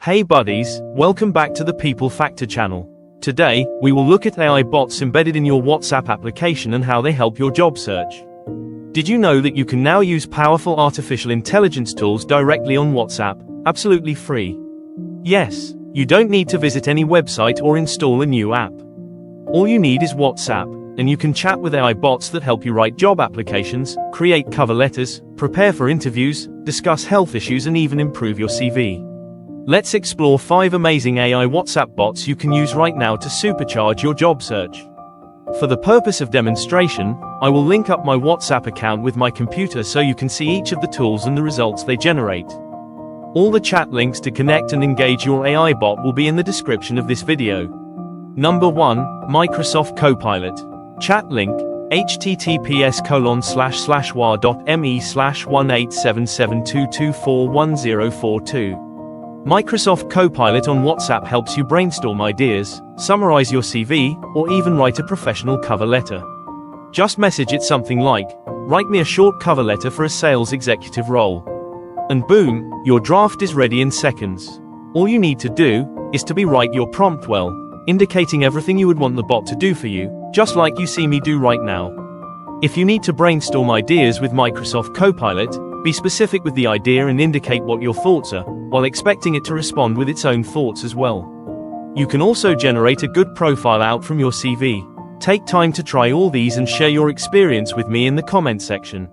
Hey buddies, welcome back to the People Factor channel. Today, we will look at AI bots embedded in your WhatsApp application and how they help your job search. Did you know that you can now use powerful artificial intelligence tools directly on WhatsApp, absolutely free? Yes, you don't need to visit any website or install a new app. All you need is WhatsApp, and you can chat with AI bots that help you write job applications, create cover letters, prepare for interviews, discuss health issues and even improve your CV. Let's explore 5 amazing AI WhatsApp bots you can use right now to supercharge your job search. For the purpose of demonstration, I will link up my WhatsApp account with my computer so you can see each of the tools and the results they generate. All the chat links to connect and engage your AI bot will be in the description of this video. Number 1, Microsoft Copilot. Chat link, https://war.me/18772241042. Microsoft Copilot on WhatsApp helps you brainstorm ideas, summarize your CV, or even write a professional cover letter. Just message it something like, "Write me a short cover letter for a sales executive role." And boom, your draft is ready in seconds. All you need to do is to write your prompt well, indicating everything you would want the bot to do for you, just like you see me do right now. If you need to brainstorm ideas with Microsoft Copilot, be specific with the idea and indicate what your thoughts are, while expecting it to respond with its own thoughts as well. You can also generate a good profile out from your CV. Take time to try all these and share your experience with me in the comment section.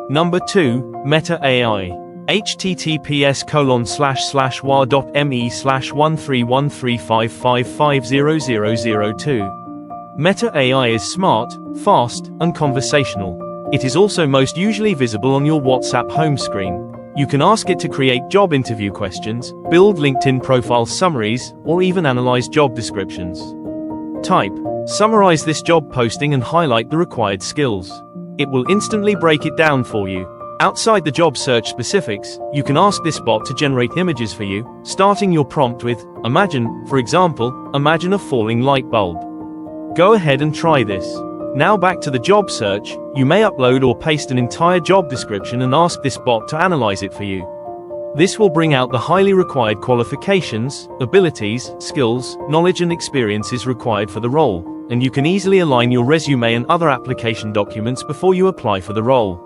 Number 2, Meta AI. https://war.me/13135550002. Meta AI is smart, fast, and conversational. It is also most usually visible on your WhatsApp home screen. You can ask it to create job interview questions, build LinkedIn profile summaries, or even analyze job descriptions. Type, "Summarize this job posting and highlight the required skills." It will instantly break it down for you. Outside the job search specifics, you can ask this bot to generate images for you, starting your prompt with, "Imagine, for example, imagine a falling light bulb." Go ahead and try this. Now back to the job search, you may upload or paste an entire job description and ask this bot to analyze it for you. This will bring out the highly required qualifications, abilities, skills, knowledge and experiences required for the role, and you can easily align your resume and other application documents before you apply for the role.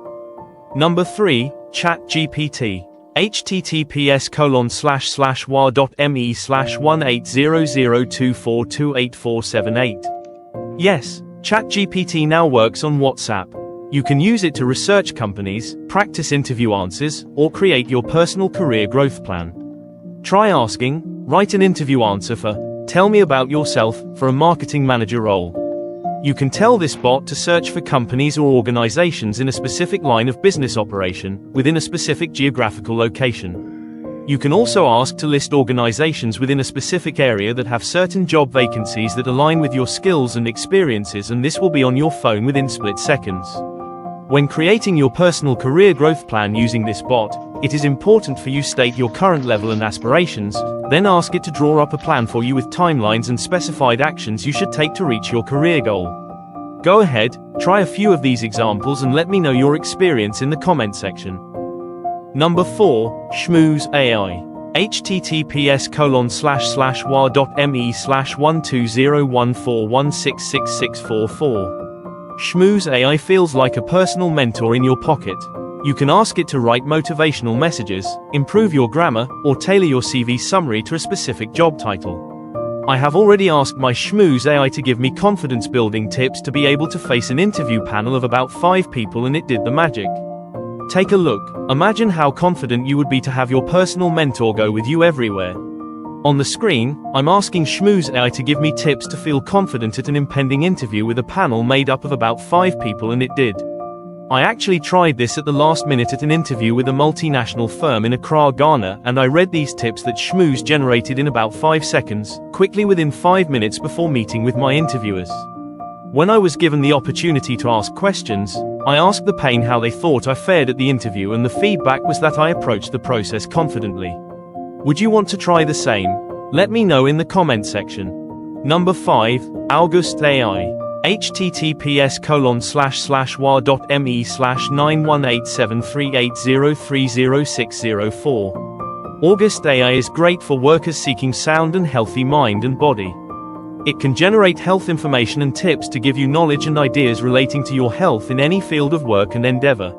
Number 3, ChatGPT. https://war.me/18002428478. Yes, ChatGPT now works on WhatsApp. You can use it to research companies, practice interview answers, or create your personal career growth plan. Try asking, "Write an interview answer for, tell me about yourself," for a marketing manager role. You can tell this bot to search for companies or organizations in a specific line of business operation, within a specific geographical location. You can also ask to list organizations within a specific area that have certain job vacancies that align with your skills and experiences, and this will be on your phone within split seconds. When creating your personal career growth plan using this bot, it is important for you state your current level and aspirations, then ask it to draw up a plan for you with timelines and specified actions you should take to reach your career goal. Go ahead, try a few of these examples and let me know your experience in the comment section. Number 4, Shmooz AI. https://war.me/12014166644. Shmooz AI feels like a personal mentor in your pocket. You can ask it to write motivational messages, improve your grammar, or tailor your CV summary to a specific job title. I have already asked my Shmooz AI to give me confidence-building tips to be able to face an interview panel of about 5 people, and it did the magic. Take a look. Imagine how confident you would be to have your personal mentor go with you everywhere. On the screen, I'm asking Shmooz AI to give me tips to feel confident at an impending interview with a panel made up of about 5 people, and it did. I actually tried this at the last minute at an interview with a multinational firm in Accra, Ghana, and I read these tips that Shmooz generated in about 5 seconds, quickly within 5 minutes before meeting with my interviewers. When I was given the opportunity to ask questions, I asked the panel how they thought I fared at the interview, and the feedback was that I approached the process confidently. Would you want to try the same? Let me know in the comment section. Number 5, August AI. https://war.me/918738030604. August AI is great for workers seeking sound and healthy mind and body. It can generate health information and tips to give you knowledge and ideas relating to your health in any field of work and endeavor.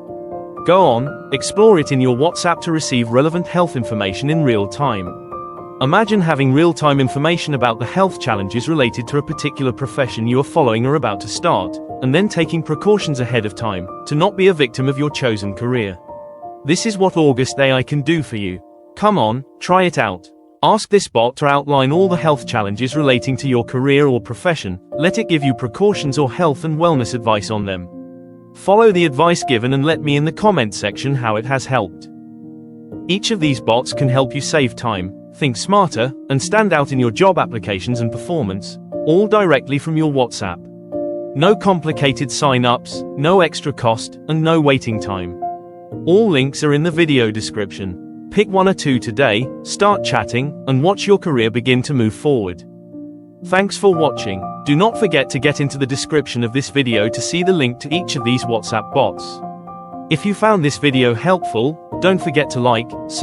Go on, explore it in your WhatsApp to receive relevant health information in real time. Imagine having real-time information about the health challenges related to a particular profession you are following or about to start, and then taking precautions ahead of time to not be a victim of your chosen career. This is what August AI can do for you. Come on, try it out. Ask this bot to outline all the health challenges relating to your career or profession. Let it give you precautions or health and wellness advice on them. Follow the advice given and let me in the comment section how it has helped. Each of these bots can help you save time, think smarter, and stand out in your job applications and performance, all directly from your WhatsApp. No complicated sign-ups, no extra cost, and no waiting time. All links are in the video description. Pick one or two today, start chatting, and watch your career begin to move forward. Thanks for watching. Do not forget to get into the description of this video to see the link to each of these WhatsApp bots. If you found this video helpful, don't forget to like, subscribe,